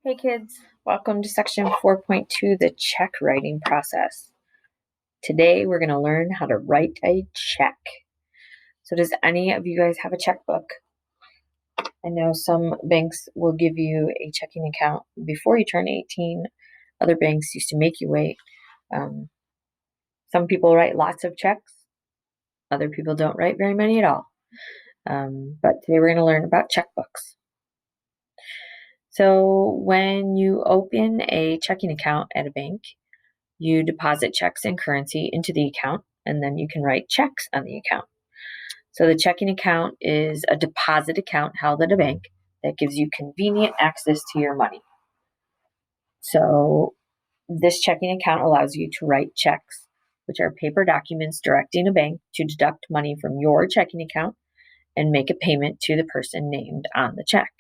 Hey kids, welcome to section 4.2, the check writing process. Today we're going to learn how to write a check. So does any of you guys have a checkbook? I know some banks will give you a checking account before you turn 18. Other banks used to make you wait. Some people write lots of checks. Other people don't write very many at all. But today we're going to learn about checkbooks. So when you open a checking account at a bank, you deposit checks and currency into the account, and then you can write checks on the account. So the checking account is a deposit account held at a bank that gives you convenient access to your money. So this checking account allows you to write checks, which are paper documents directing a bank to deduct money from your checking account and make a payment to the person named on the check.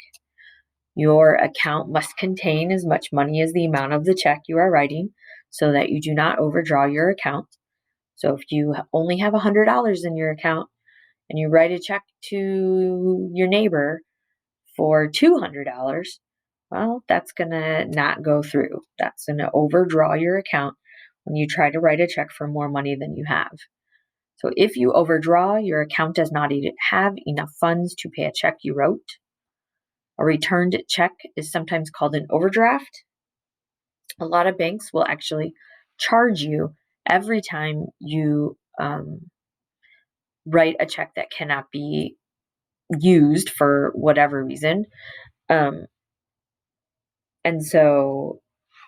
Your account must contain as much money as the amount of the check you are writing so that you do not overdraw your account. So if you only have $100 in your account and you write a check to your neighbor for $200, well, that's going to not go through. That's going to overdraw your account when you try to write a check for more money than you have. So if you overdraw, your account does not have enough funds to pay a check you wrote. A returned check is sometimes called an overdraft. A lot of banks will actually charge you every time you write a check that cannot be used for whatever reason. And so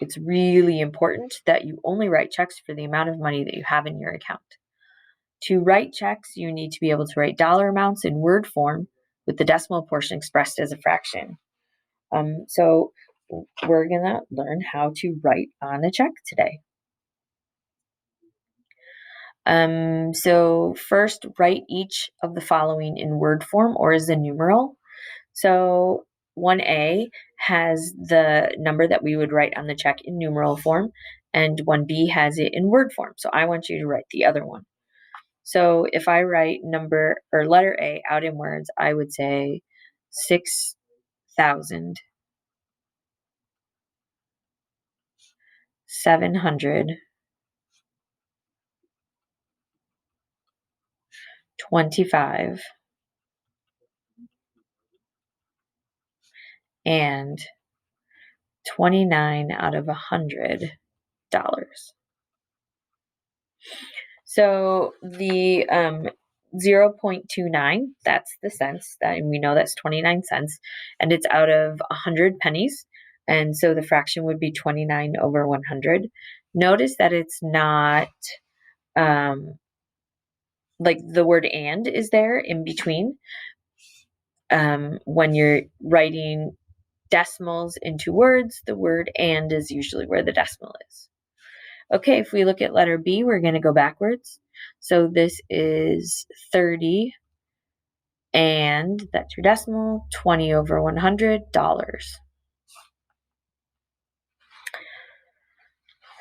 it's really important that you only write checks for the amount of money that you have in your account. To write checks, you need to be able to write dollar amounts in word form with the decimal portion expressed as a fraction. So we're going to learn how to write on a check today. So first, write each of the following in word form or as a numeral. So 1A has the number that we would write on the check in numeral form, and 1B has it in word form. So I want you to write the other one. So if I write number or letter A out in words, I would say 6,725 and 29 out of $100. So the 0.29, that's the cents, and we know that's 29 cents, and it's out of 100 pennies, and so the fraction would be 29 over 100. Notice that it's not like the word and is there in between. When you're writing decimals into words, the word and is usually where the decimal is. Okay, if we look at letter B, we're going to go backwards. So this is 30, and that's your decimal, 20 over $100.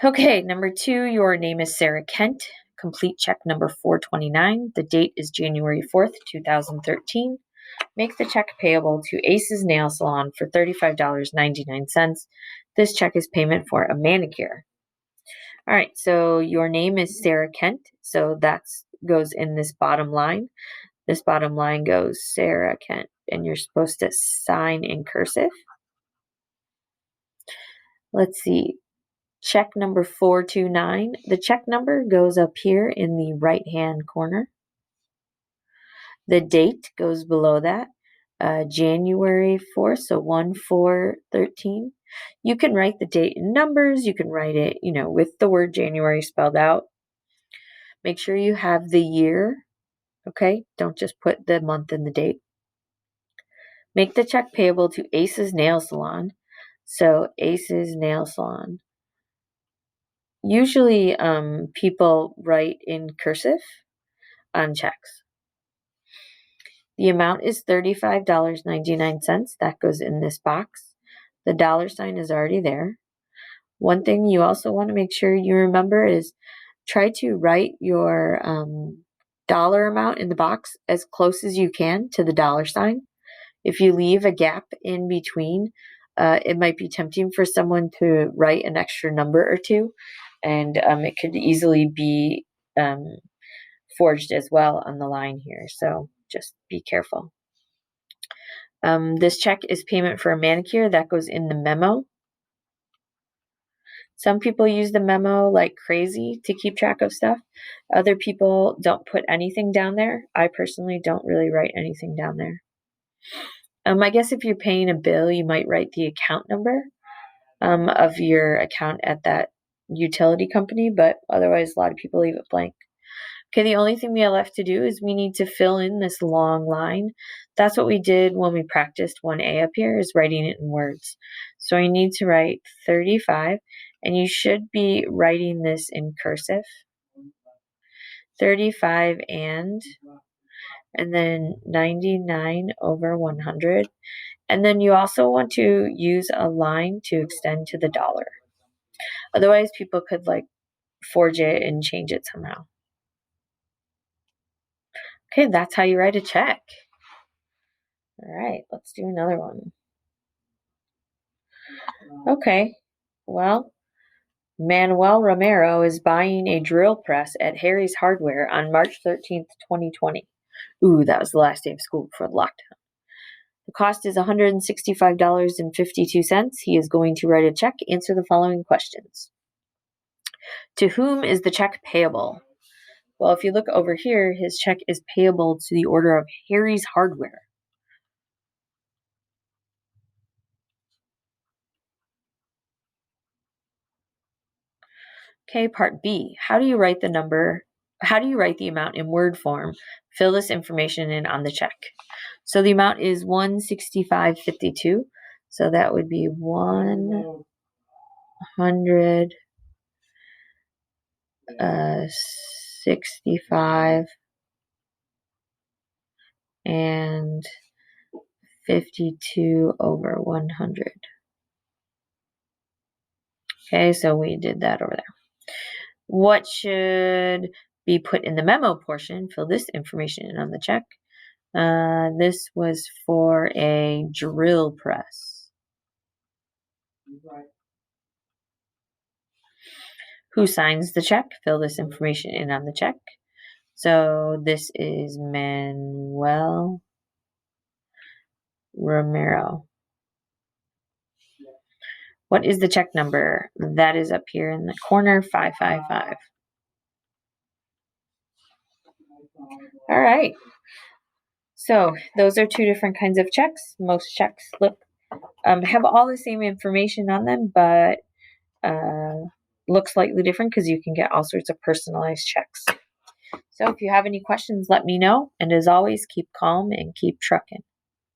Okay, number 2, your name is Sarah Kent. Complete check number 429. The date is January 4th, 2013. Make the check payable to Ace's Nail Salon for $35.99. This check is payment for a manicure. All right, so your name is Sarah Kent, so that goes in this bottom line. This bottom line goes Sarah Kent, and you're supposed to sign in cursive. Let's see, check number 429. The check number goes up here in the right-hand corner. The date goes below that, January 4th, so 1/4/13. You can write the date in numbers. You can write it, with the word January spelled out. Make sure you have the year, okay? Don't just put the month and the date. Make the check payable to Ace's Nail Salon. So Ace's Nail Salon. Usually people write in cursive on checks. The amount is $35.99. That goes in this box. The dollar sign is already there. One thing you also want to make sure you remember is try to write your dollar amount in the box as close as you can to the dollar sign. If you leave a gap in between It might be tempting for someone to write an extra number or two, and it could easily be forged as well on the line here. So just be careful. This check is payment for a manicure. That goes in the memo. Some people use the memo like crazy to keep track of stuff. Other people don't put anything down there. I personally don't really write anything down there. I guess if you're paying a bill, you might write the account number of your account at that utility company, but otherwise a lot of people leave it blank. Okay, the only thing we have left to do is we need to fill in this long line. That's what we did when we practiced 1A up here, is writing it in words. So I need to write 35, and you should be writing this in cursive. 35 and then 99 over 100. And then you also want to use a line to extend to the dollar. Otherwise, people could like forge it and change it somehow. Okay, that's how you write a check. All right, let's do another one. Okay, well, Manuel Romero is buying a drill press at Harry's Hardware on March 13th, 2020. Ooh, that was the last day of school before the lockdown. The cost is $165.52. He is going to write a check. Answer the following questions. To whom is the check payable? Well, if you look over here, his check is payable to the order of Harry's Hardware. Okay, part B. How do you write the amount in word form? Fill this information in on the check. So the amount is $165.52. So that would be 165 and 52 over 100. Okay, so we did that over there. What should be put in the memo portion? Fill this information in on the check. This was for a drill press. Who signs the check? Fill this information in on the check. So this is Manuel Romero. What is the check number? That is up here in the corner, 555. All right. So those are two different kinds of checks. Most checks have all the same information on them, but look slightly different because you can get all sorts of personalized checks. So if you have any questions, let me know. And as always, keep calm and keep trucking.